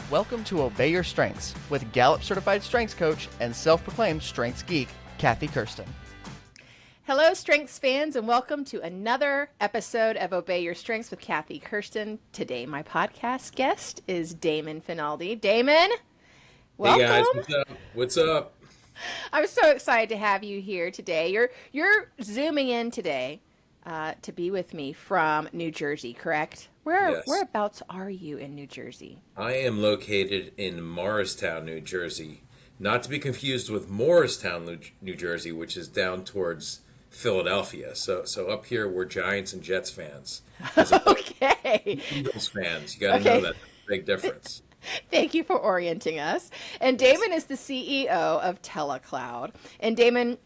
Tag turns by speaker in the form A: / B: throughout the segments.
A: Welcome to Obey Your Strengths with Gallup Certified Strengths Coach and self-proclaimed Strengths Geek, Kathy Kersten.
B: Hello, Strengths fans, and welcome to another episode of Obey Your Strengths with Kathy Kersten. Today, my podcast guest is Damon Finaldi. Damon, welcome.
C: Hey guys, what's up? What's up?
B: I'm so excited to have you here today. You're zooming in today to be with me from New Jersey, correct?
C: Yes.
B: Whereabouts are you in New Jersey?
C: I am located in Morristown, New Jersey. Not to be confused with Morristown, New Jersey, which is down towards Philadelphia. So up here, we're Giants and Jets fans.
B: Okay.
C: Eagles fans. You got to know that. Big difference.
B: Thank you for orienting us. And Damon is the CEO of Telecloud. And Damon,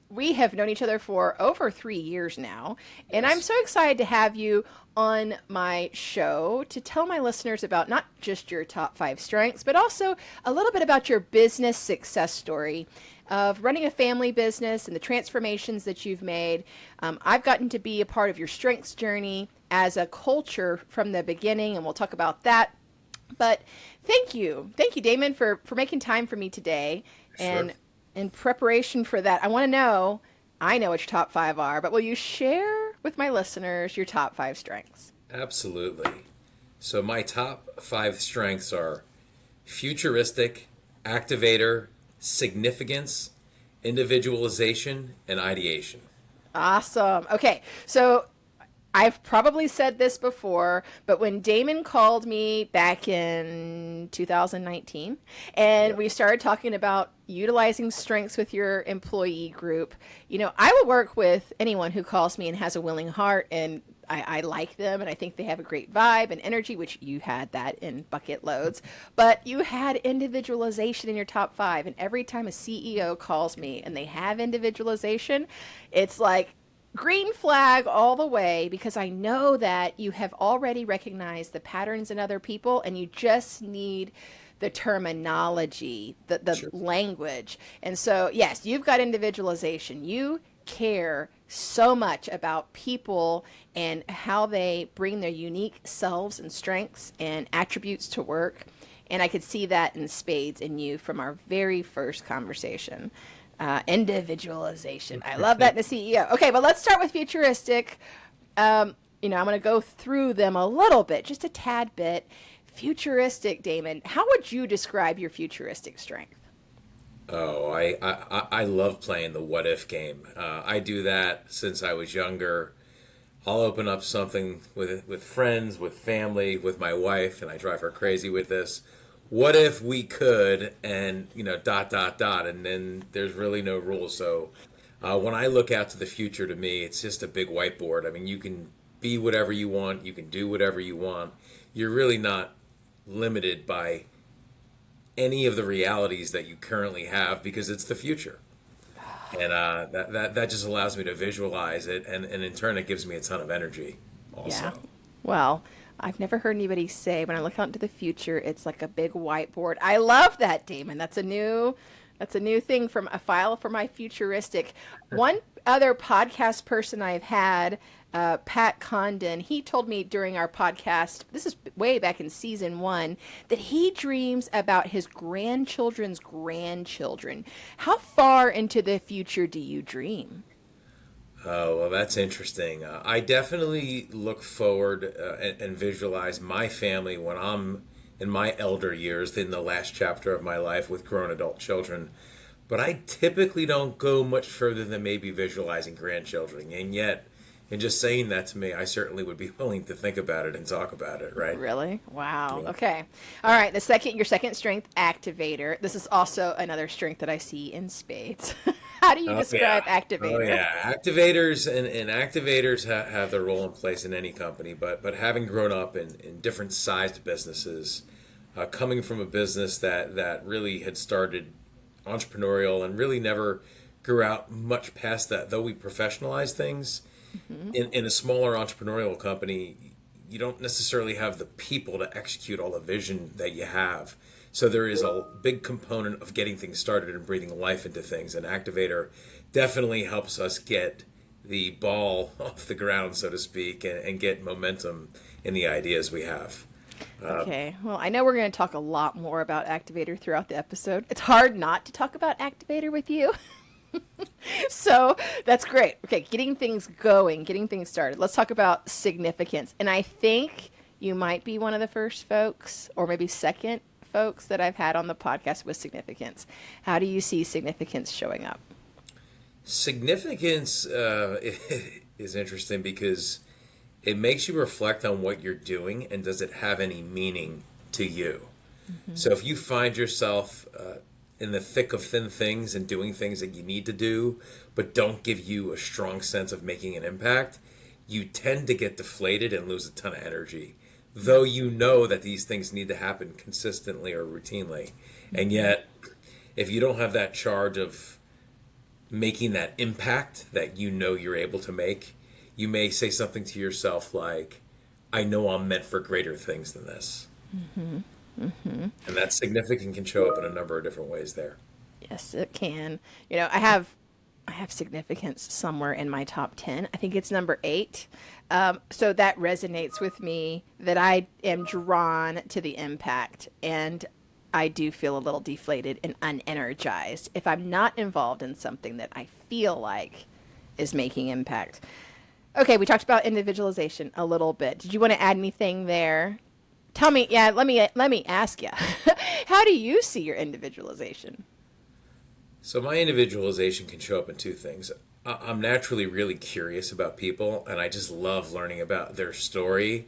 B: we have known each other for over 3 years now, and I'm so excited to have you on my show to tell my listeners about not just your top 5 strengths, but also a little bit about your business success story of running a family business and the transformations that you've made. I've gotten to be a part of your strengths journey as a culture from the beginning, and we'll talk about that. But thank you, Damon, for making time for me today.
C: Sure.
B: And in preparation for that, I know what your top 5 are, but will you share with my listeners your top 5 strengths?
C: Absolutely. So my top 5 strengths are Futuristic, Activator, Significance, Individualization, and Ideation.
B: Awesome. Okay, so I've probably said this before, but when Damon called me back in 2019 and we started talking about utilizing strengths with your employee group, I will work with anyone who calls me and has a willing heart, and I like them and I think they have a great vibe and energy, which you had that in bucket loads, but you had individualization in your top 5. And every time a CEO calls me and they have individualization, it's like green flag all the way, because I know that you have already recognized the patterns in other people and you just need the terminology, the
C: Sure.
B: language. And so, yes, you've got individualization. You care so much about people and how they bring their unique selves and strengths and attributes to work. And I could see that in spades in you from our very first conversation. Individualization. I love that in the CEO. Okay, but let's start with Futuristic. I'm going to go through them a little bit, just a tad bit. Futuristic, Damon, how would you describe your futuristic strength?
C: Oh, I love playing the what if game. I do that since I was younger. I'll open up something with friends, with family, with my wife, and I drive her crazy with this. What if we could, and dot, and then there's really no rules. So when I look out to the future, to me, it's just a big whiteboard. I mean, you can be whatever you want. You can do whatever you want. You're really not limited by any of the realities that you currently have, because it's the future. And that just allows me to visualize it, and in turn, it gives me a ton of energy also.
B: Yeah. Well, I've never heard anybody say when I look out into the future, it's like a big whiteboard. I love that, Damon. That's a new thing from a file for my futuristic. One other podcast person I've had, Pat Condon, he told me during our podcast, this is way back in season 1, that he dreams about his grandchildren's grandchildren. How far into the future do you dream?
C: Oh, well, that's interesting. I definitely look forward and visualize my family when I'm in my elder years, in the last chapter of my life with grown adult children. But I typically don't go much further than maybe visualizing grandchildren. And yet, in just saying that to me, I certainly would be willing to think about it and talk about it, right?
B: Really? Wow.
C: Yeah.
B: Okay. All right. Your second strength, Activator. This is also another strength that I see in spades. How do you describe Activator?
C: Oh, yeah. Activators and activators have their role in place in any company, but having grown up in different sized businesses, coming from a business that really had started entrepreneurial and really never grew out much past that, though we professionalized things, in a smaller entrepreneurial company, you don't necessarily have the people to execute all the vision that you have. So there is a big component of getting things started and breathing life into things. And Activator definitely helps us get the ball off the ground, so to speak, and get momentum in the ideas we have.
B: Okay. Well, I know we're going to talk a lot more about Activator throughout the episode. It's hard not to talk about Activator with you. So that's great. Okay, getting things going, getting things started. Let's talk about significance. And I think you might be one of the first folks, or maybe second folks, that I've had on the podcast with significance. How do you see significance showing up?
C: Significance is interesting because it makes you reflect on what you're doing and does it have any meaning to you. So if you find yourself in the thick of thin things and doing things that you need to do, but don't give you a strong sense of making an impact, you tend to get deflated and lose a ton of energy. Though you know that these things need to happen consistently or routinely. And yet, if you don't have that charge of making that impact that you know you're able to make, you may say something to yourself like, I know I'm meant for greater things than this. And that significant can show up in a number of different ways there.
B: Yes, it can. You know, I have significance somewhere in my top 10. I think it's number 8. So that resonates with me, that I am drawn to the impact, and I do feel a little deflated and unenergized if I'm not involved in something that I feel like is making impact. Okay, we talked about individualization a little bit. Did you want to add anything there? Tell me, let me ask you. How do you see your individualization?
C: So my individualization can show up in two things. I'm naturally really curious about people, and I just love learning about their story.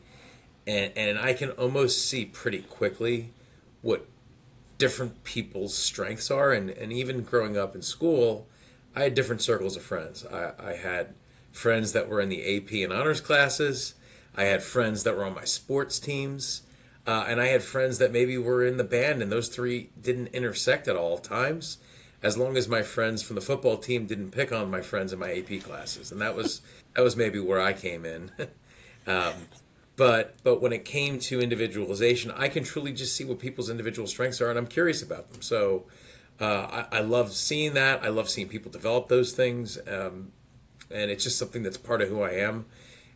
C: And I can almost see pretty quickly what different people's strengths are. And even growing up in school, I had different circles of friends. I had friends that were in the AP and honors classes. I had friends that were on my sports teams. And I had friends that maybe were in the band, and those three didn't intersect at all times, as long as my friends from the football team didn't pick on my friends in my AP classes. And that was maybe where I came in. But when it came to individualization, I can truly just see what people's individual strengths are, and I'm curious about them. So I love seeing that. I love seeing people develop those things, and it's just something that's part of who I am.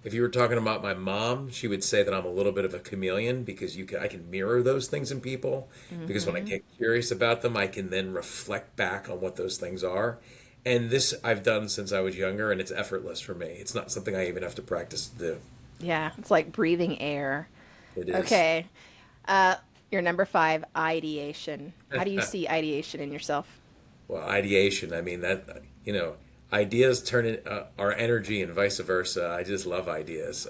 C: If you were talking about my mom, she would say that I'm a little bit of a chameleon because I can mirror those things in people. Because when I get curious about them, I can then reflect back on what those things are. And this I've done since I was younger, and it's effortless for me. It's not something I even have to practice to do.
B: Yeah, it's like breathing air.
C: It is.
B: Okay. Your number 5, ideation. How do you see ideation in yourself?
C: Well, ideation, I mean, that, ideas turn in, our energy and vice versa. I just love ideas.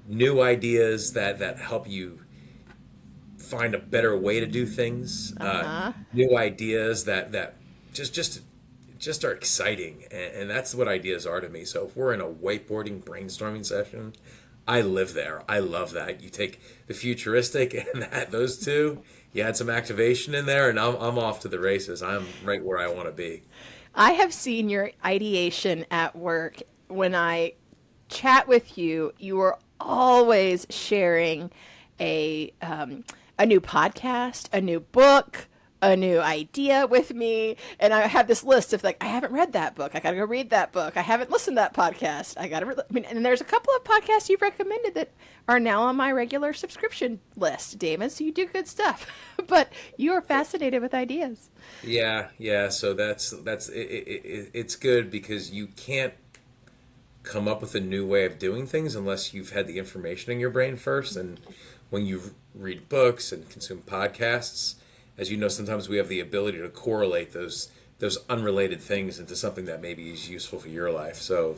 C: New ideas that help you find a better way to do things. New ideas that just are exciting, and that's what ideas are to me. So if we're in a whiteboarding brainstorming session, I live there. I love that. You take the futuristic and those two, you add some activation in there, and I'm off to the races. I'm right where I want to be.
B: I have seen your ideation at work. When I chat with you, you are always sharing a new podcast, a new book, a new idea with me. And I have this list of I haven't read that book. I got to go read that book. I haven't listened to that podcast. And there's a couple of podcasts you've recommended that are now on my regular subscription list, Damon. So you do good stuff, but you are fascinated with ideas.
C: Yeah. So that's it's good because you can't come up with a new way of doing things unless you've had the information in your brain first. And when you read books and consume podcasts, as you know, sometimes we have the ability to correlate those unrelated things into something that maybe is useful for your life. So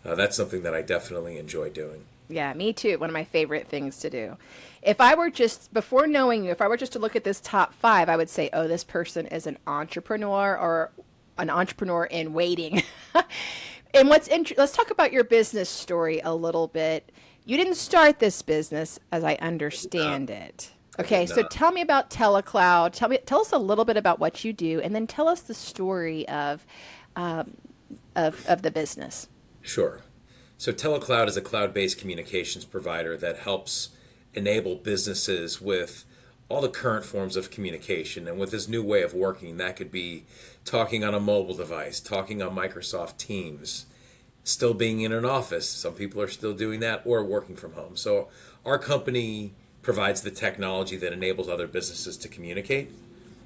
C: that's something that I definitely enjoy doing.
B: Yeah, me too. One of my favorite things to do. If I were just, before knowing you, if I were just to look at this top 5, I would say, oh, this person is an entrepreneur or an entrepreneur in waiting. And let's talk about your business story a little bit. You didn't start this business, as I understand it. Okay, so tell me about Telecloud. Tell us a little bit about what you do, and then tell us the story of the business.
C: Sure. So Telecloud is a cloud-based communications provider that helps enable businesses with all the current forms of communication. And with this new way of working, that could be talking on a mobile device, talking on Microsoft Teams, still being in an office. Some people are still doing that, or working from home. So our company provides the technology that enables other businesses to communicate.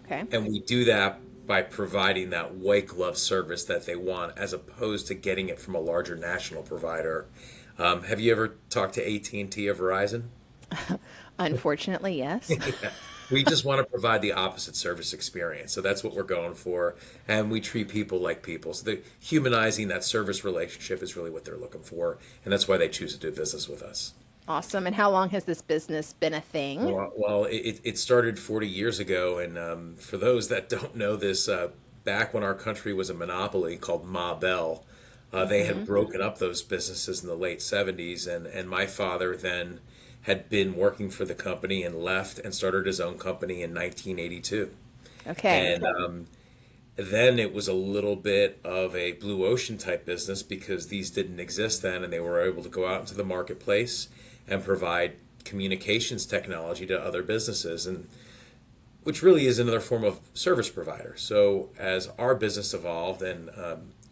B: Okay.
C: And we do that by providing that white glove service that they want, as opposed to getting it from a larger national provider. Have you ever talked to AT&T or Verizon?
B: Unfortunately, yes.
C: Yeah. We just want to provide the opposite service experience. So that's what we're going for. And we treat people like people. So the humanizing that service relationship is really what they're looking for. And that's why they choose to do business with us.
B: Awesome. And how long has this business been a thing?
C: Well, it started 40 years ago. And for those that don't know this, back when our country was a monopoly called Ma Bell, they had broken up those businesses in the late 70s. And my father then had been working for the company and left and started his own company in 1982.
B: Okay.
C: And then it was a little bit of a blue ocean type business because these didn't exist then, and they were able to go out into the marketplace and provide communications technology to other businesses, and which really is another form of service provider. So as our business evolved, and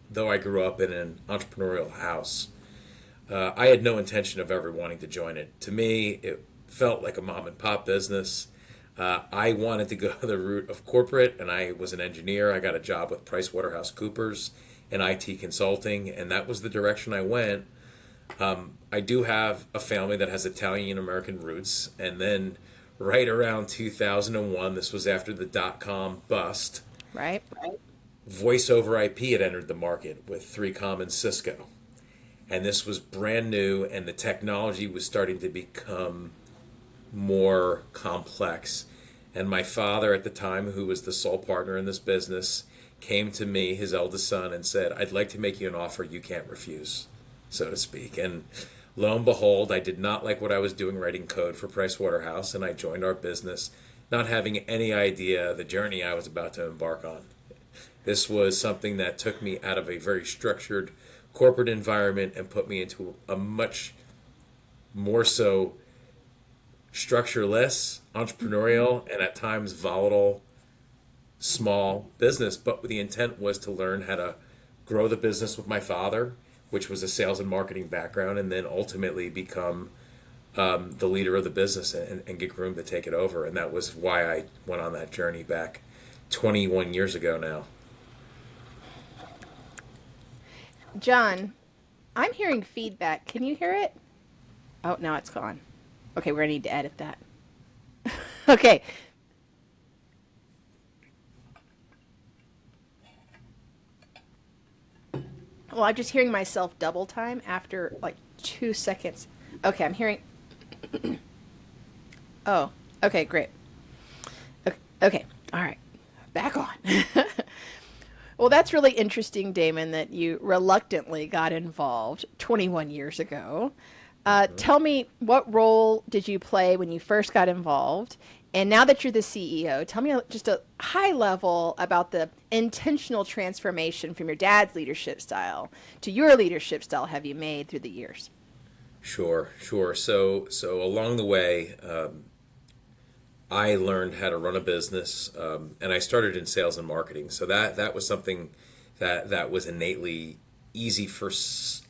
C: though I grew up in an entrepreneurial house, I had no intention of ever wanting to join it. To me, it felt like a mom and pop business. I wanted to go the route of corporate, and I was an engineer. I got a job with PricewaterhouseCoopers in IT consulting, and that was the direction I went. I do have a family that has Italian American roots, and then right around 2001, this was after the dot-com bust,
B: Right.
C: voice over IP had entered the market with 3Com and Cisco. And this was brand new, and the technology was starting to become more complex. And my father at the time, who was the sole partner in this business, came to me, his eldest son, and said, "I'd like to make you an offer you can't refuse," so to speak. And lo and behold, I did not like what I was doing writing code for Pricewaterhouse, and I joined our business, not having any idea the journey I was about to embark on. This was something that took me out of a very structured corporate environment and put me into a much more so structureless, entrepreneurial, and at times volatile, small business. But the intent was to learn how to grow the business with my father, which was a sales and marketing background, and then ultimately become the leader of the business and get groomed to take it over. And that was why I went on that journey back 21 years ago now.
B: John, I'm hearing feedback. Can you hear it? Oh, now it's gone. Okay, we're going to need to edit that. Okay. Well, I'm just hearing myself double time after like 2 seconds. Okay, I'm hearing. Oh, okay, great. Okay, all right. Back on. Well, that's really interesting, Damon, that you reluctantly got involved 21 years ago. Tell me, what role did you play when you first got involved? And now that you're the CEO, tell me just a high level about the intentional transformation from your dad's leadership style to your leadership style have you made through the years?
C: Sure. So along the way, I learned how to run a business, and I started in sales and marketing. So that was something that was innately easy for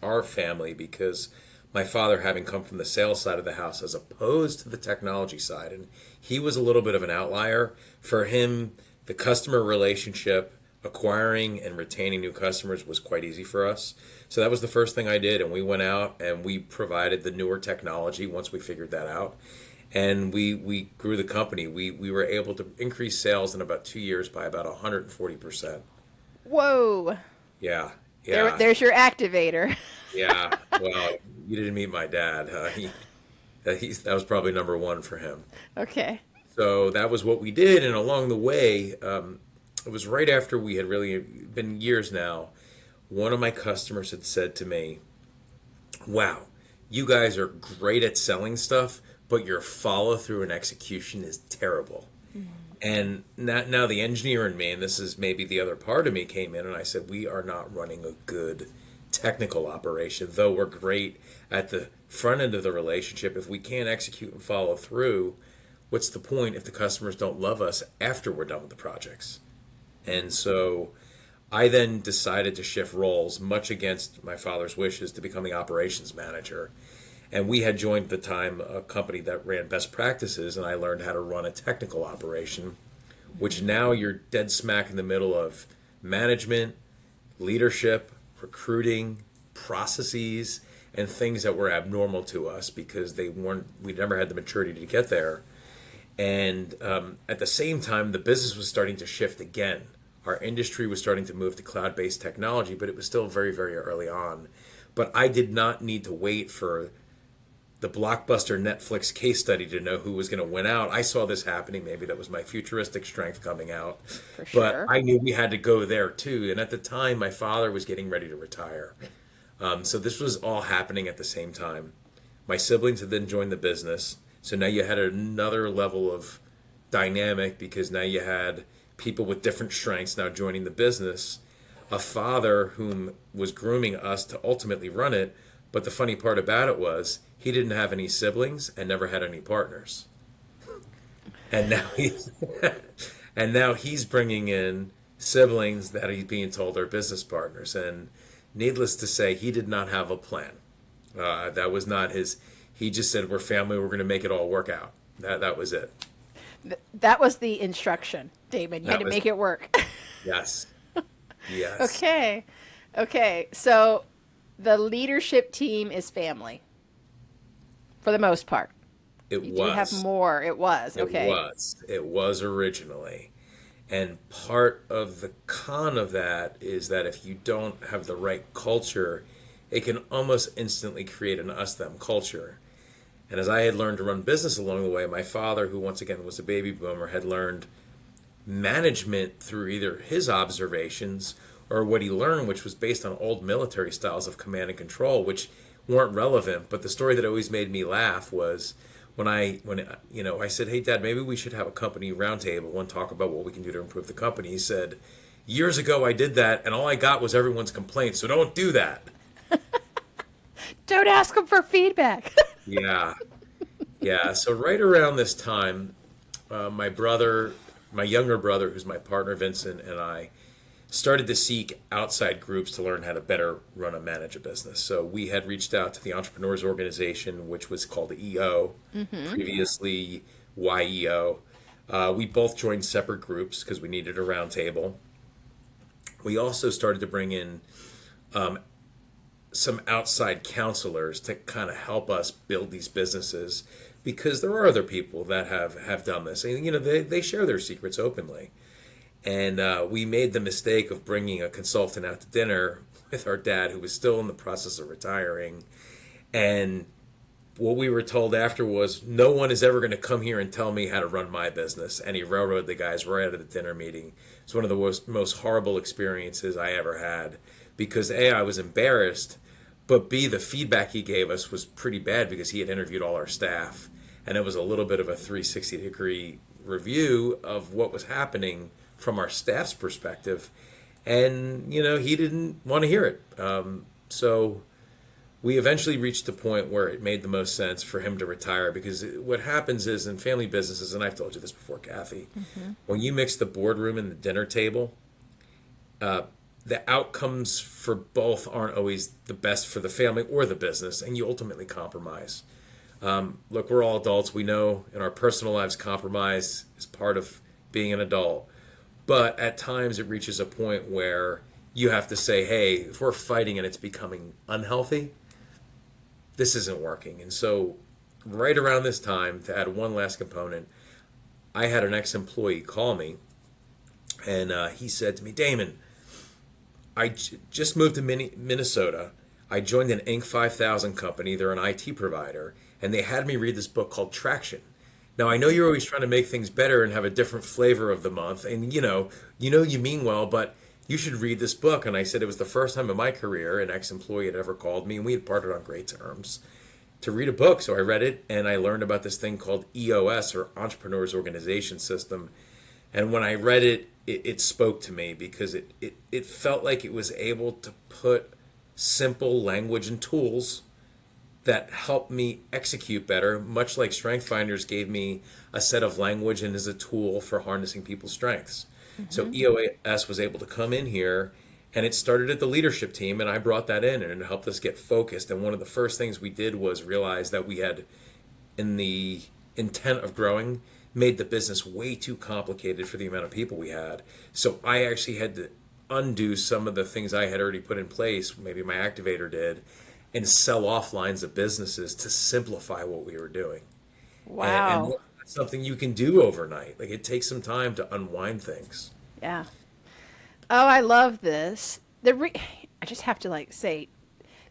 C: our family, because my father, having come from the sales side of the house as opposed to the technology side, and he was a little bit of an outlier. For him, the customer relationship, acquiring and retaining new customers, was quite easy for us. So that was the first thing I did, and we went out and we provided the newer technology once we figured that out. And we grew the company. We were able to increase sales in about 2 years by about 140%.
B: Whoa.
C: Yeah.
B: There's your activator.
C: Yeah. Well, you didn't meet my dad. That was probably number one for him.
B: Okay.
C: So that was what we did. And along the way, it was right after we had really been years now, one of my customers had said to me, "Wow, you guys are great at selling stuff, but your follow through and execution is terrible." And now the engineer in me, and this is maybe the other part of me, came in, and I said, "We are not running a good technical operation. Though we're great at the front end of the relationship, if we can't execute and follow through, what's the point if the customers don't love us after we're done with the projects?" And so I then decided to shift roles, much against my father's wishes, to become the operations manager. And we had joined at the time a company that ran best practices, and I learned how to run a technical operation, which now you're dead smack in the middle of management, leadership, recruiting, processes, and things that were abnormal to us because we never had the maturity to get there. And at the same time, the business was starting to shift again. Our industry was starting to move to cloud-based technology, but it was still very, very early on. But I did not need to wait for the blockbuster Netflix case study to know who was going to win out. I saw this happening. Maybe that was my futuristic strength coming out.
B: For
C: But
B: sure.
C: I knew we had to go there too. And at the time, my father was getting ready to retire. So this was all happening at the same time. My siblings had then joined the business. So now you had another level of dynamic because now you had people with different strengths now joining the business. A father whom was grooming us to ultimately run it. But the funny part about it was he didn't have any siblings and never had any partners. And now he's and now he's bringing in siblings that he's being told are business partners. And needless to say, he did not have a plan. That was not his. He just said, "We're family. We're going to make it all work out." That was it.
B: That was the instruction, Damon. You had to make it work.
C: Yes. Yes.
B: Okay. Okay. So the leadership team is family for the most part.
C: It
B: You
C: was.
B: do have more. It was. Okay.
C: It was. It was originally. And part of the con of that is that if you don't have the right culture, it can almost instantly create an us-them culture. And as I had learned to run business along the way, my father, who once again was a baby boomer, had learned management through either his observations or what he learned, which was based on old military styles of command and control, which weren't relevant. But the story that always made me laugh was when I said, "Hey, Dad, maybe we should have a company roundtable and talk about what we can do to improve the company." He said, "Years ago I did that, and all I got was everyone's complaints. So don't do that."
B: Don't ask them for feedback.
C: Yeah, yeah. So right around this time, my younger brother, who's my partner, Vincent, and I started to seek outside groups to learn how to better run and manage a business. So we had reached out to the Entrepreneurs Organization, which was called EO, previously YEO. We both joined separate groups because we needed a roundtable. We also started to bring in some outside counselors to kind of help us build these businesses because there are other people that have done this. And, they share their secrets openly. And we made the mistake of bringing a consultant out to dinner with our dad, who was still in the process of retiring. And what we were told after was, no one is ever going to come here and tell me how to run my business. And he railroaded the guys right out of the dinner meeting. It's one of the most horrible experiences I ever had because A, I was embarrassed, but B, the feedback he gave us was pretty bad because he had interviewed all our staff. And it was a little bit of a 360-degree review of what was happening from our staff's perspective. And, he didn't want to hear it. So we eventually reached a point where it made the most sense for him to retire because what happens is in family businesses, and I've told you this before, Kathy, when you mix the boardroom and the dinner table, the outcomes for both aren't always the best for the family or the business, and you ultimately compromise. Look, we're all adults. We know in our personal lives, compromise is part of being an adult. But at times it reaches a point where you have to say, hey, if we're fighting and it's becoming unhealthy, this isn't working. And so right around this time, to add one last component, I had an ex-employee call me, and he said to me, Damon, I just moved to Minnesota. I joined an Inc. 5000 company. They're an IT provider, and they had me read this book called Traction. Now, I know you're always trying to make things better and have a different flavor of the month, and you mean well, but you should read this book. And I said it was the first time in my career an ex-employee had ever called me, and we had parted on great terms, to read a book. So I read it, and I learned about this thing called EOS, or Entrepreneurial Organization System. And when I read it, it spoke to me because it felt like it was able to put simple language and tools that helped me execute better, much like StrengthsFinders gave me a set of language and is a tool for harnessing people's strengths. So EOS was able to come in here And it started at the leadership team, and I brought that in, and it helped us get focused. And one of the first things we did was realize that we had, in the intent of growing, made the business way too complicated for the amount of people we had. So I actually had to undo some of the things I had already put in place, maybe my activator did, and sell off lines of businesses to simplify what we were doing. And
B: Wow.
C: that's something you can do overnight. Like, it takes some time to unwind things.
B: Yeah. Oh, I love this. I just have to like say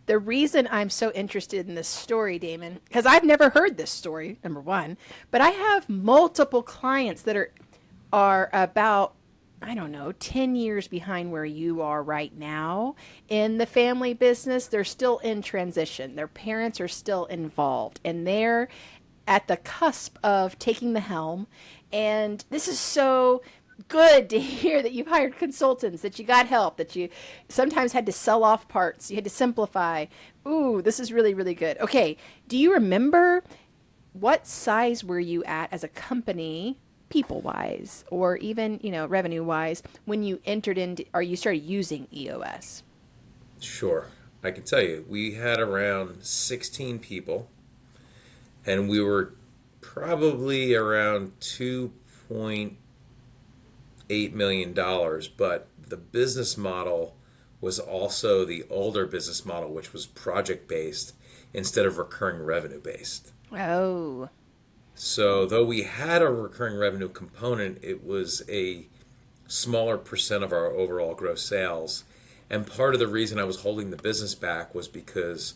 B: the reason I'm so interested in this story, Damon, because I've never heard this story, number one, but I have multiple clients that are about, I don't know, 10 years behind where you are right now in the family business. They're still in transition. Their parents are still involved, and they're at the cusp of taking the helm. And this is so good to hear that you've hired consultants, that you got help, that you sometimes had to sell off parts, you had to simplify. Ooh, this is really, really good. Okay, do you remember what size were you at as a company, people wise, or even, revenue wise, when you entered into, or you started using EOS?
C: Sure. I can tell you, we had around 16 people, and we were probably around $2.8 million, but the business model was also the older business model, which was project based instead of recurring revenue based.
B: Oh,
C: So, though we had a recurring revenue component, it was a smaller percent of our overall gross sales. And part of the reason I was holding the business back was because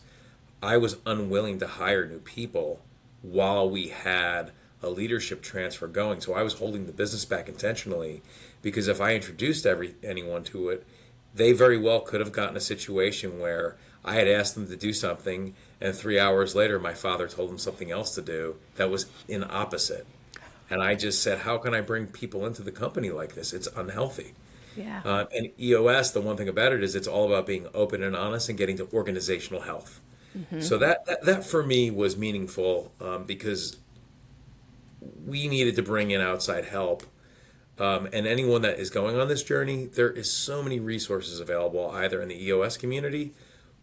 C: I was unwilling to hire new people while we had a leadership transfer going. So I was holding the business back intentionally, because if I introduced anyone to it, they very well could have gotten a situation where I had asked them to do something, and 3 hours later, my father told them something else to do that was in opposite. And I just said, how can I bring people into the company like this? It's unhealthy.
B: yeah.
C: And EOS, the one thing about it is it's all about being open and honest and getting to organizational health.
B: Mm-hmm.
C: So that for me was meaningful, because we needed to bring in outside help. And anyone that is going on this journey, there is so many resources available either in the EOS community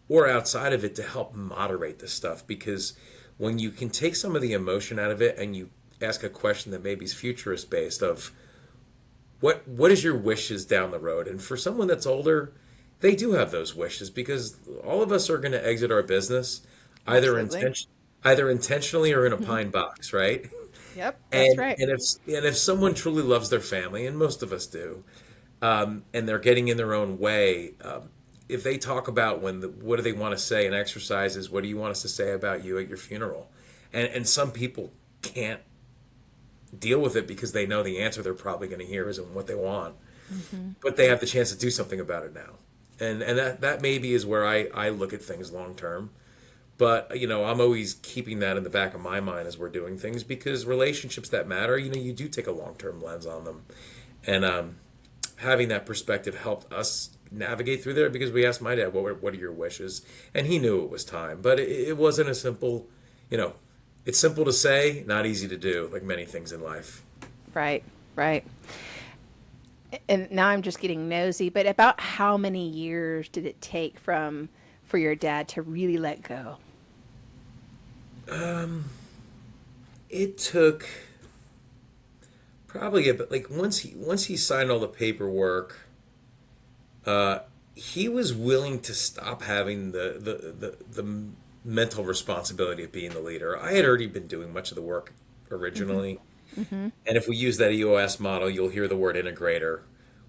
C: or outside of it to help moderate this stuff. Because when you can take some of the emotion out of it and you ask a question that maybe is futurist based of what is your wishes down the road? And for someone that's older, they do have those wishes, because all of us are going to exit our business either
B: Absolutely.
C: intention either intentionally or in a
B: Mm-hmm.
C: pine box, right?
B: Yep, that's
C: And
B: right.
C: and if someone truly loves their family, and most of us do, and they're getting in their own way, if they talk about what do they want to say in exercises, what do you want us to say about you at your funeral, and some people can't deal with it because they know the answer they're probably going to hear isn't what they want,
B: Mm-hmm.
C: but they have the chance to do something about it now, and that maybe is where I look at things long term. But I'm always keeping that in the back of my mind as we're doing things, because relationships that matter, you do take a long term lens on them, and having that perspective helped us navigate through there, because we asked my dad, what are your wishes, and he knew it was time, but it wasn't a simple, you know, it's simple to say, not easy to do, like many things in life.
B: Right, right. And now I'm just getting nosy, but about how many years did it take for your dad to really let go?
C: It took probably a bit, like once he signed all the paperwork, uh, he was willing to stop having the mental responsibility of being the leader. I had already been doing much of the work
B: Mm-hmm.
C: originally,
B: Mm-hmm.
C: and if we use that EOS model, you'll hear the word integrator,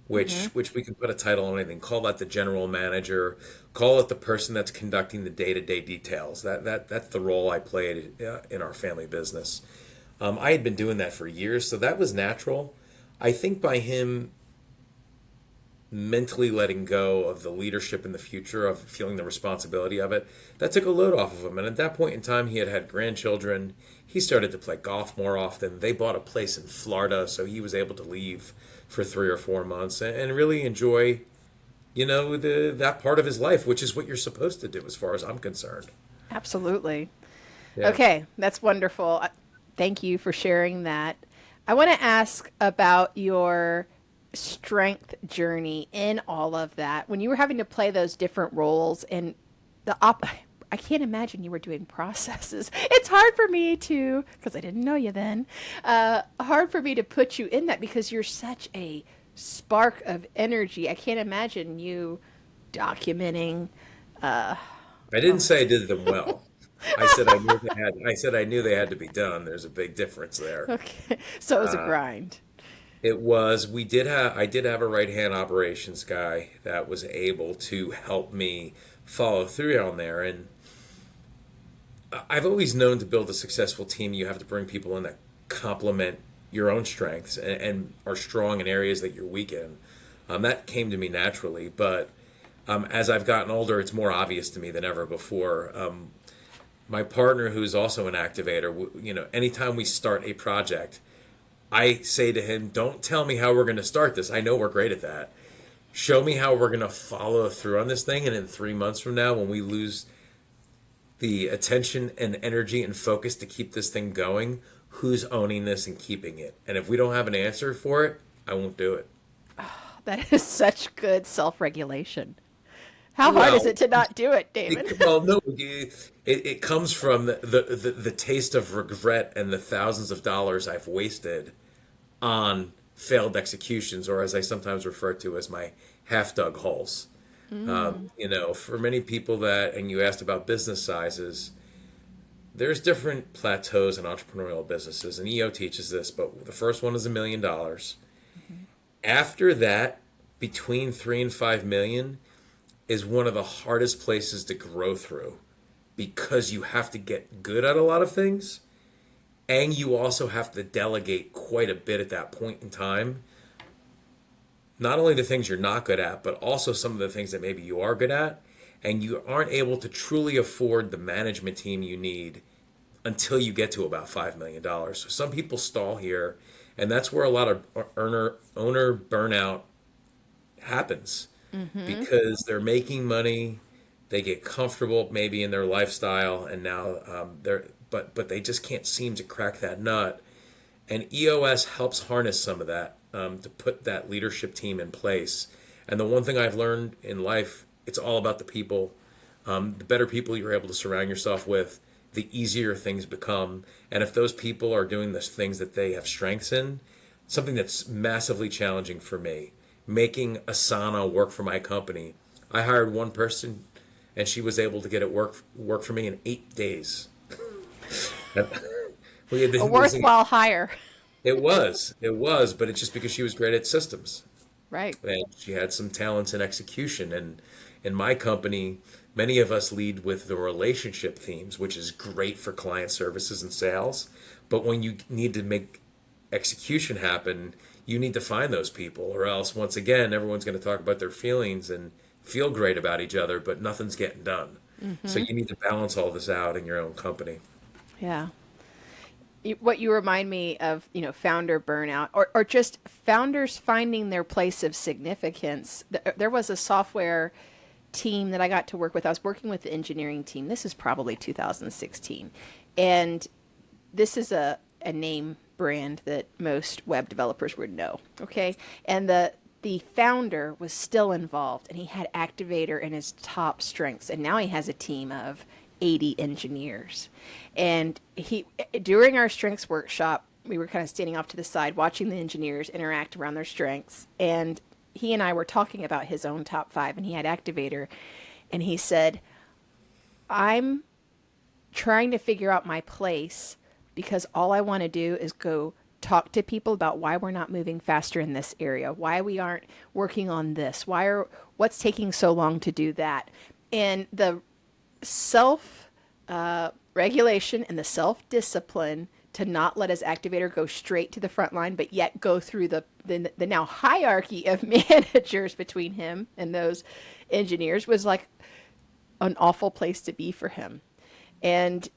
C: which
B: Mm-hmm.
C: which we can put a title on anything. Call that the general manager. Call it the person that's conducting the day-to-day details. That's the role I played in our family business. I had been doing that for years, so that was natural. I think by him mentally letting go of the leadership in the future, of feeling the responsibility of it, that took a load off of him. And at that point in time, he had had grandchildren. He started to play golf more often. They bought a place in Florida, so he was able to leave for 3 or 4 months and really enjoy, that part of his life, which is what you're supposed to do, as far as I'm concerned.
B: Absolutely.
C: Yeah.
B: Okay, that's wonderful. Thank you for sharing that. I want to ask about your strength journey in all of that, when you were having to play those different roles and I can't imagine you were doing processes. It's hard for me to, because I didn't know you then, hard for me to put you in that because you're such a spark of energy. I can't imagine you documenting.
C: I didn't say I did them well. I said I knew they had. I said I knew they had to be done. There's a big difference there.
B: Okay, so it was a grind.
C: It was. We did have. I did have a right hand operations guy that was able to help me follow through on there. And I've always known to build a successful team, you have to bring people in that complement your own strengths and are strong in areas that you're weak in. That came to me naturally, but as I've gotten older, it's more obvious to me than ever before. My partner, who's also an activator, anytime we start a project, I say to him, "Don't tell me how we're going to start this. I know we're great at that. Show me how we're going to follow through on this thing, and in 3 months from now, when we lose the attention and energy and focus to keep this thing going, who's owning this and keeping it? And if we don't have an answer for it, I won't do it."
B: That is such good self-regulation. How hard is it to not do it, David?
C: No, it comes from the taste of regret and the thousands of dollars I've wasted on failed executions, or as I sometimes refer to as my half-dug holes. For many people and you asked about business sizes, there's different plateaus in entrepreneurial businesses, and EO teaches this, but the first one is $1 million. After that, between 3 and 5 million is one of the hardest places to grow through because you have to get good at a lot of things, and you also have to delegate quite a bit at that point in time. Not only the things you're not good at, but also some of the things that maybe you are good at, and you aren't able to truly afford the management team you need until you get to about $5 million. So some people stall here, and that's where a lot of owner burnout happens because they're making money, they get comfortable maybe in their lifestyle, and now but they just can't seem to crack that nut. And EOS helps harness some of that to put that leadership team in place. And the one thing I've learned in life, it's all about the people. The better people you're able to surround yourself with, the easier things become. And if those people are doing the things that they have strengths in, something that's massively challenging for me, making Asana work for my company. I hired one person, and she was able to get it work for me in 8 days. We had
B: A worthwhile hire.
C: It was, but it's just because she was great at systems.
B: Right.
C: And she had some talents in execution. And in my company, many of us lead with the relationship themes, which is great for client services and sales. But when you need to make execution happen, you need to find those people, or else, once again, everyone's going to talk about their feelings and feel great about each other, but nothing's getting done. So you need to balance all this out in your own company.
B: Yeah. What you remind me of, founder burnout or just founders finding their place of significance. There was a software team that I got to work with. I was working with the engineering team. This is probably 2016. And this is a name brand that most web developers would know. Okay. And the founder was still involved, and he had Activator in his top strengths. And now he has a team of 80 engineers. And during our strengths workshop, we were kind of standing off to the side watching the engineers interact around their strengths. And he and I were talking about his own top 5, and he had Activator. And he said, "I'm trying to figure out my place because all I want to do is go talk to people about why we're not moving faster in this area, why we aren't working on this, what's taking so long to do that." And the self-regulation and the self-discipline to not let his Activator go straight to the front line, but yet go through the now hierarchy of managers between him and those engineers was like an awful place to be for him. And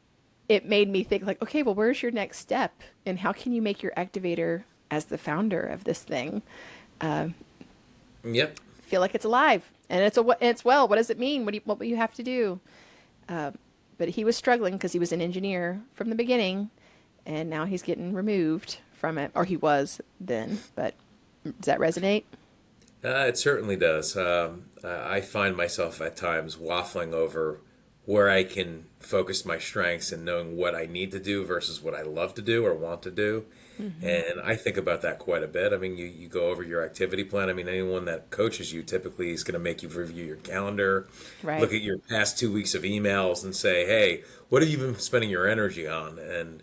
B: it made me think like, okay, well, where's your next step? And how can you make your Activator as the founder of this thing feel like it's alive? And it's well, what does it mean? What will you have to do? But he was struggling because he was an engineer from the beginning, and now he's getting removed from it, or he was then. But Does that resonate?
C: It certainly does. I find myself at times waffling over where I can focus my strengths and knowing what I need to do versus what I love to do or want to do.
B: Mm-hmm.
C: And I think about that quite a bit. I mean, you go over your activity plan. I mean, anyone that coaches you typically is going to make you review your calendar,
B: Right.
C: look at your past 2 weeks of emails and say, hey, what have you been spending your energy on? And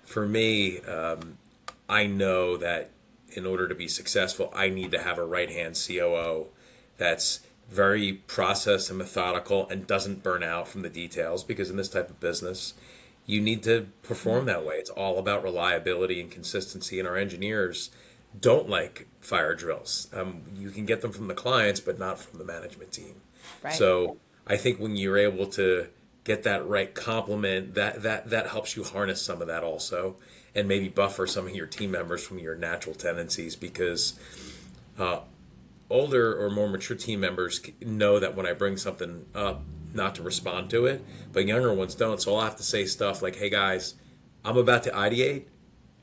C: for me, I know that in order to be successful, I need to have a right hand COO that's very processed and methodical and doesn't burn out from the details because in this type of business, you need to perform that way. It's all about reliability and consistency, and our engineers don't like fire drills. You can get them from the clients, but not from the management team.
B: Right.
C: So I think when you're able to get that right complement, that helps you harness some of that also, and maybe buffer some of your team members from your natural tendencies because older or more mature team members know that when I bring something up, not to respond to it, but younger ones don't. So I'll have to say stuff like, hey guys, I'm about to ideate.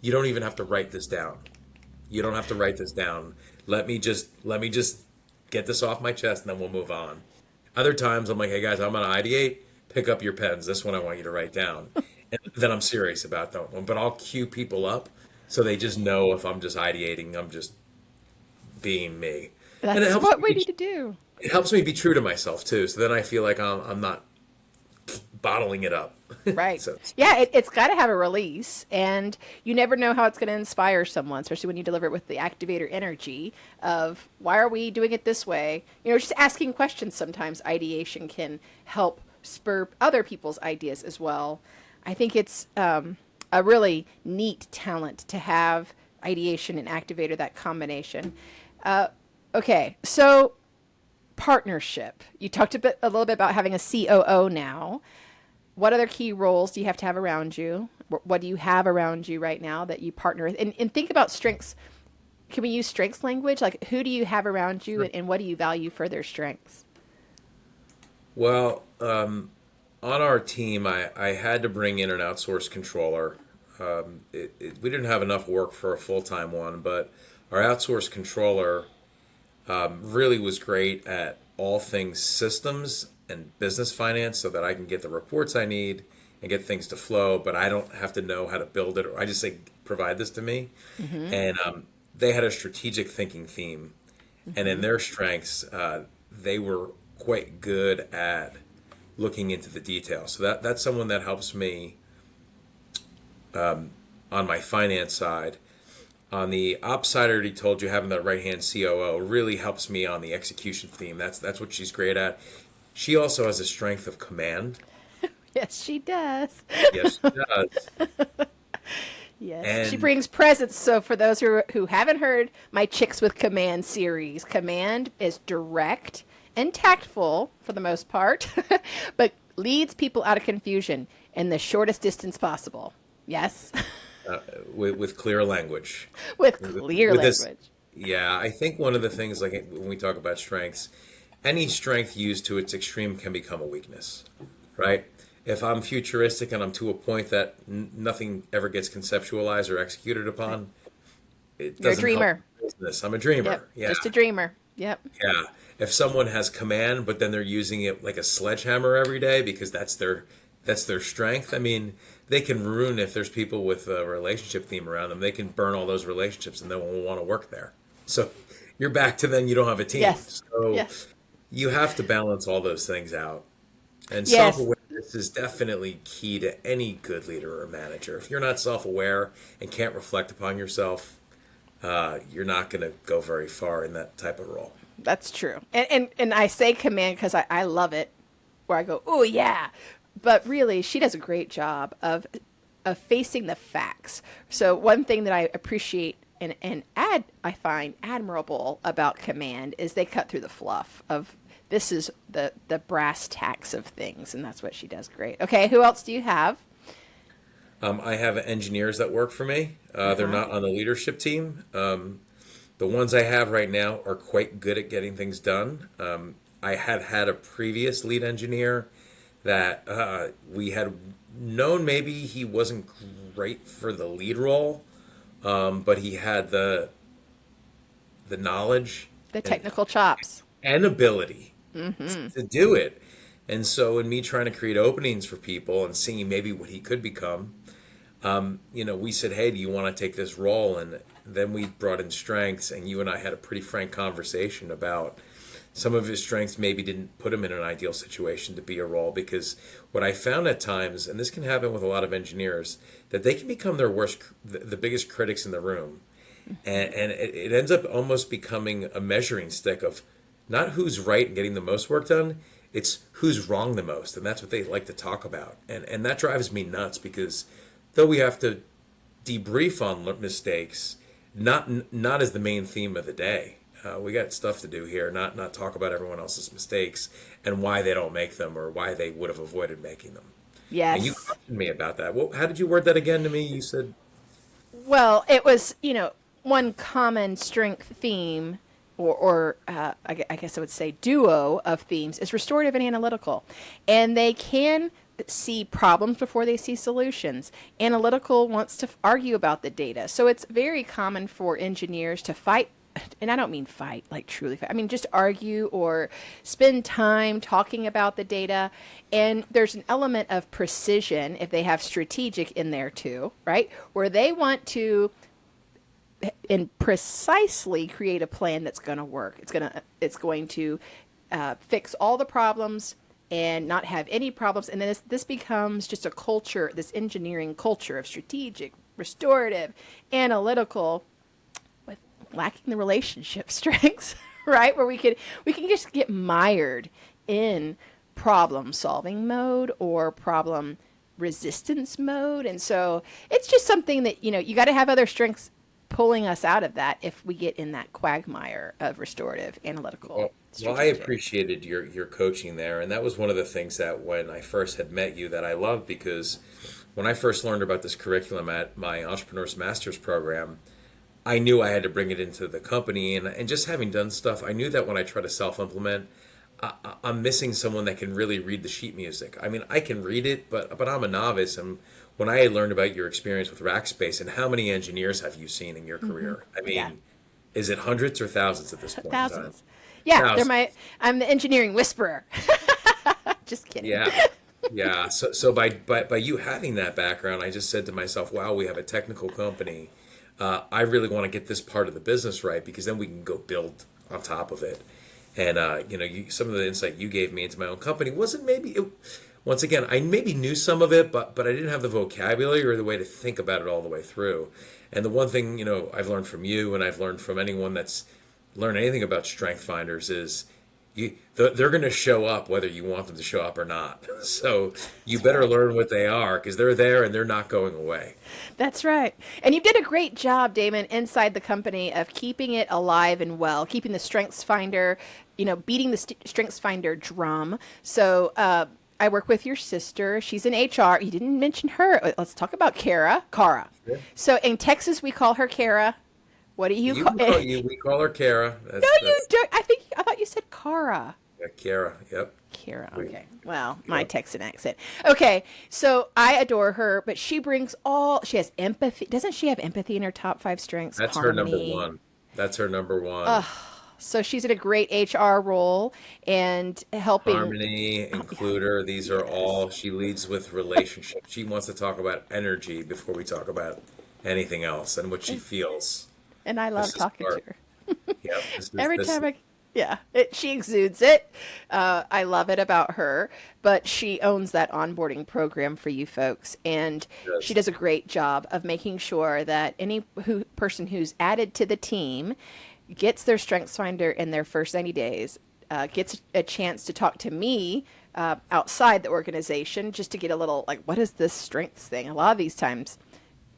C: You don't even have to write this down. You don't have to write this down. Let me just get this off my chest and then we'll move on. Other times I'm like, hey guys, I'm gonna ideate. Pick up your pens. This one I want you to write down. And then I'm serious about that one. But I'll cue people up so they just know if I'm just ideating, I'm just being me. And
B: That's what we need to do.
C: it helps me be true to myself too. So then I feel like I'm not bottling it up.
B: Right.
C: So
B: Yeah, it's got to have a release, and you never know how it's going to inspire someone, especially when you deliver it with the activator energy of why are we doing it this way? Just asking questions sometimes, ideation can help spur other people's ideas as well. I think it's a really neat talent to have ideation and activator, that combination. Okay, so partnership. You talked a little bit about having a COO now. What other key roles do you have to have around you? What do you have around you right now that you partner with? And think about strengths. Can we use strengths language? Like, who do you have around you, and what do you value for their strengths?
C: well, on our team, I had to bring in an outsourced controller. We didn't have enough work for a full-time one, but our outsourced controller really was great at all things systems and business finance so that I can get the reports I need and get things to flow, but I don't have to know how to build it. Or I just say, provide this to me. And they had a strategic thinking theme. And in their strengths, they were quite good at looking into the details. So that's someone that helps me on my finance side. On the ops side, I already told you, having that right-hand COO really helps me on the execution theme. That's what she's great at. She also has a strength of command.
B: Yes, she does.
C: Yes, she does.
B: Yes, she
C: And
B: brings presence. So for those who haven't heard my Chicks with Command series, command is direct and tactful for the most part, but leads people out of confusion in the shortest distance possible. Yes,
C: with clear language.
B: with clear
C: With
B: language.
C: this, yeah, I think one of the things, like when we talk about strengths, any strength used to its extreme can become a weakness, right? If I'm futuristic and I'm to a point that nothing ever gets conceptualized or executed upon, it
B: You're a
C: doesn't help
B: dreamer.
C: business. I'm a dreamer.
B: Yep,
C: Yeah.
B: just a dreamer. Yep.
C: Yeah. If someone has command, but then they're using it like a sledgehammer every day because that's their strength. I mean, they can ruin, if there's people with a relationship theme around them, they can burn all those relationships and they won't want to work there. So you're back to then you don't have a team.
B: Yes.
C: So
B: Yes.
C: you have to balance all those things out. And
B: Yes.
C: self-awareness is definitely key to any good leader or manager. If you're not self-aware and can't reflect upon yourself, you're not going to go very far in that type of role.
B: That's true. And I say command because I love it, where I go, oh yeah. But really, she does a great job of facing the facts. So one thing that I appreciate and I find admirable about command is they cut through the fluff of this is the brass tacks of things, and that's what she does great. Okay, who else do you have?
C: I have engineers that work for me. They're not on the leadership team. The ones I have right now are quite good at getting things done. I had a previous lead engineer that we had known maybe he wasn't great for the lead role, but he had the the knowledge,
B: The technical chops.
C: and ability to do it. And so in me trying to create openings for people and seeing maybe what he could become, we said, hey, do you want to take this role? And then we brought in strengths, and you and I had a pretty frank conversation about some of his strengths maybe didn't put him in an ideal situation to be a role, because what I found at times, and this can happen with a lot of engineers, that they can become their the biggest critics in the room. And it ends up almost becoming a measuring stick of not who's right and getting the most work done, it's who's wrong the most. And that's what they like to talk about. And that drives me nuts, because though we have to debrief on mistakes, not as the main theme of the day. We got stuff to do here, not talk about everyone else's mistakes and why they don't make them or why they would have avoided making them.
B: Yes.
C: And you questioned me about that. Well, how did you word that again to me? You said,
B: Well, it was, one common strength theme, or I guess I would say duo of themes, is restorative and analytical. And they can see problems before they see solutions. Analytical wants to argue about the data. So it's very common for engineers to fight. And I don't mean fight, like truly fight. I mean just argue or spend time talking about the data. And there's an element of precision if they have strategic in there too, right? Where they want to precisely create a plan that's going to work. It's going to fix all the problems and not have any problems. And then this becomes just a culture, this engineering culture of strategic, restorative, analytical, lacking the relationship strengths, right? Where we can just get mired in problem solving mode or problem resistance mode. And so it's just something that, you got to have other strengths pulling us out of that if we get in that quagmire of restorative, analytical.
C: Well, I appreciated your coaching there. And that was one of the things that when I first had met you that I loved, because when I first learned about this curriculum at my Entrepreneur's Master's program, I knew I had to bring it into the company, and just having done stuff, I knew that when I try to self-implement, I'm missing someone that can really read the sheet music. I mean, I can read it, but I'm a novice. And when I learned about your experience with Rackspace, and how many engineers have you seen in your career? I mean, is it hundreds or thousands at this point?
B: Thousands. Yeah,
C: thousands.
B: I'm the engineering whisperer. Just kidding.
C: Yeah. So by you having that background, I just said to myself, wow, we have a technical company. I really want to get this part of the business right, because then we can go build on top of it. And some of the insight you gave me into my own company wasn't once again, I maybe knew some of it, but I didn't have the vocabulary or the way to think about it all the way through. And the one thing I've learned from you, and I've learned from anyone that's learned anything about strength finders, is they're going to show up whether you want them to show up or not. So you better learn what they are, because they're there and they're not going away.
B: That's right. And you did a great job, Damon, inside the company of keeping it alive and well, keeping the Strengths Finder, beating the Strengths Finder drum. So I work with your sister. She's in HR. You didn't mention her. Let's talk about Kara. Sure. So in Texas, we call her Kara. What do you call her?
C: We call her Kara.
B: You don't. I thought you said Kara.
C: Yeah, Kara. Yep.
B: Kara. Okay. Well, my Texan accent. Okay. So I adore her, but she has empathy. Doesn't she have empathy in her top 5 strengths?
C: That's
B: Harmony.
C: her number one.
B: So she's in a great HR role and helping.
C: Harmony, includer. These are all, she leads with relationships. She wants to talk about energy before we talk about anything else, and what she feels.
B: And I love talking to her.
C: Yeah,
B: she exudes it. I love it about her, but she owns that onboarding program for you folks. And she does a great job of making sure that any person who's added to the team gets their Strengths Finder in their first 90 days, gets a chance to talk to me outside the organization, just to get a little, like, what is this strengths thing? A lot of these times,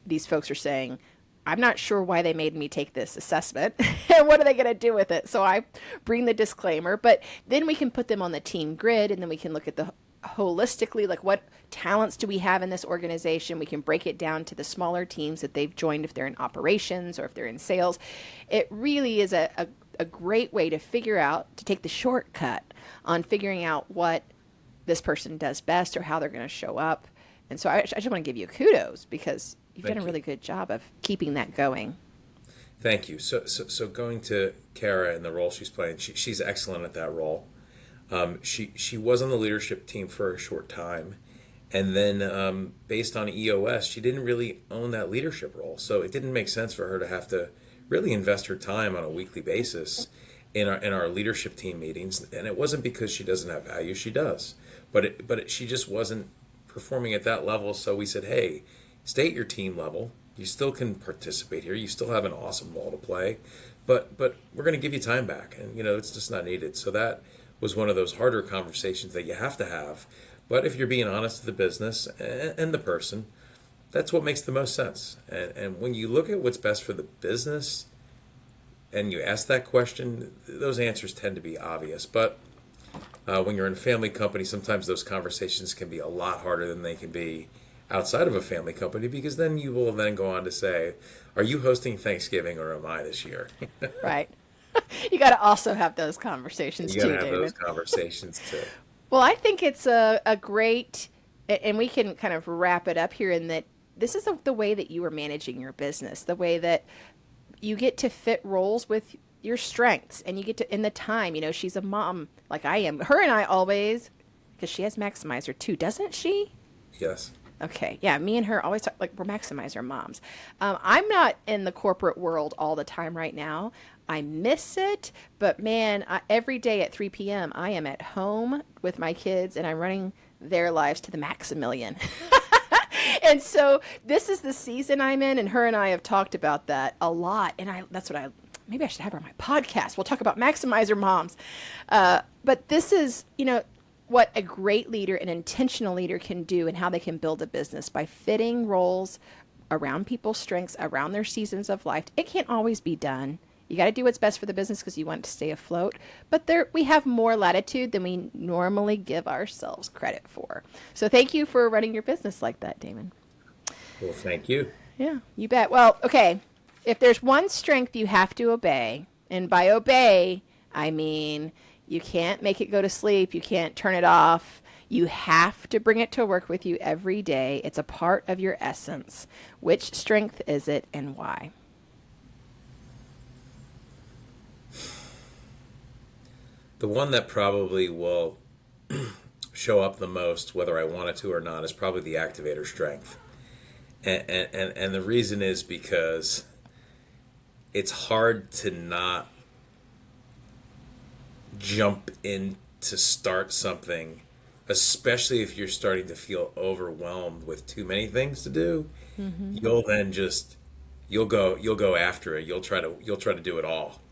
B: these folks are saying, I'm not sure why they made me take this assessment and what are they going to do with it? So I bring the disclaimer, but then we can put them on the team grid, and then we can look at the holistically, like, what talents do we have in this organization? We can break it down to the smaller teams that they've joined, if they're in operations or if they're in sales. It really is a great way to take the shortcut on figuring out what this person does best or how they're going to show up. And so I just want to give you kudos, because you've done a really good job of keeping that going.
C: Thank you. So going to Kara and the role she's playing, she's excellent at that role. She was on the leadership team for a short time, and then based on EOS, she didn't really own that leadership role. So it didn't make sense for her to have to really invest her time on a weekly basis in our leadership team meetings. And it wasn't because she doesn't have value; she does, but she just wasn't performing at that level. So we said, hey, stay at your team level. You still can participate here. You still have an awesome role to play, but we're going to give you time back, and it's just not needed. So that was one of those harder conversations that you have to have. But if you're being honest to the business and the person, that's what makes the most sense. And when you look at what's best for the business, and you ask that question, those answers tend to be obvious. But when you're in a family company, sometimes those conversations can be a lot harder than they can be outside of a family company, because then you will then go on to say, are you hosting Thanksgiving or am I this year?
B: Right. You got to also have those conversations too,
C: You got to have
B: David.
C: those conversations too.
B: Well, I think it's a great, and we can kind of wrap it up here in that this is the way that you are managing your business, the way that you get to fit roles with your strengths, and you get to, in the time, she's a mom like I am. Her and I always, because she has Maximizer too, doesn't she?
C: Yes.
B: Okay. Yeah. Me and her always talk, like, we're Maximizer moms. I'm not in the corporate world all the time right now. I miss it, but man, every day at 3 p.m. I am at home with my kids and I'm running their lives to the maximillion. And so this is the season I'm in, and her and I have talked about that a lot. And maybe I should have her on my podcast. We'll talk about Maximizer moms. But this is, what a great leader, an intentional leader can do, and how they can build a business by fitting roles around people's strengths, around their seasons of life. It can't always be done. You got to do what's best for the business because you want to stay afloat. But we have more latitude than we normally give ourselves credit for. So thank you for running your business like that, Damon.
C: Well, thank you.
B: Yeah, you bet. Well, okay. If there's one strength you have to obey, and by obey, I mean you can't make it go to sleep. You can't turn it off. You have to bring it to work with you every day. It's a part of your essence. Which strength is it and why?
C: The one that probably will show up the most, whether I want it to or not, is probably the Activator strength. And the reason is because it's hard to not jump in to start something, especially if you're starting to feel overwhelmed with too many things to do. Mm-hmm. You'll then you'll go after it. You'll try to do it all,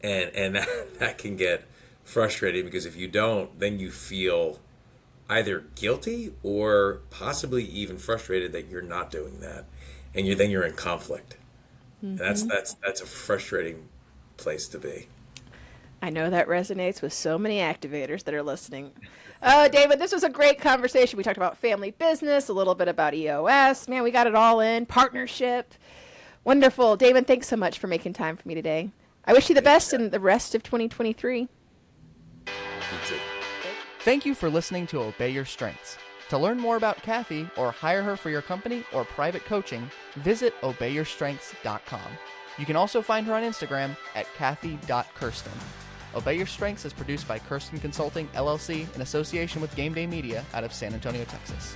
C: and that can get frustrating, because if you don't, then you feel either guilty or possibly even frustrated that you're not doing that, and you're in conflict. Mm-hmm. And that's a frustrating place to be.
B: I know that resonates with so many activators that are listening. David, this was a great conversation. We talked about family business, a little bit about EOS. Man, we got it all in. Partnership. Wonderful. Damon, thanks so much for making time for me today. I wish you the best in the rest of 2023.
C: You too.
A: Thank you for listening to Obey Your Strengths. To learn more about Kathy or hire her for your company or private coaching, visit obeyyourstrengths.com. You can also find her on Instagram at kathy.kersten. Obey Your Strengths is produced by Kersten Consulting, LLC, in association with Game Day Media out of San Antonio, Texas.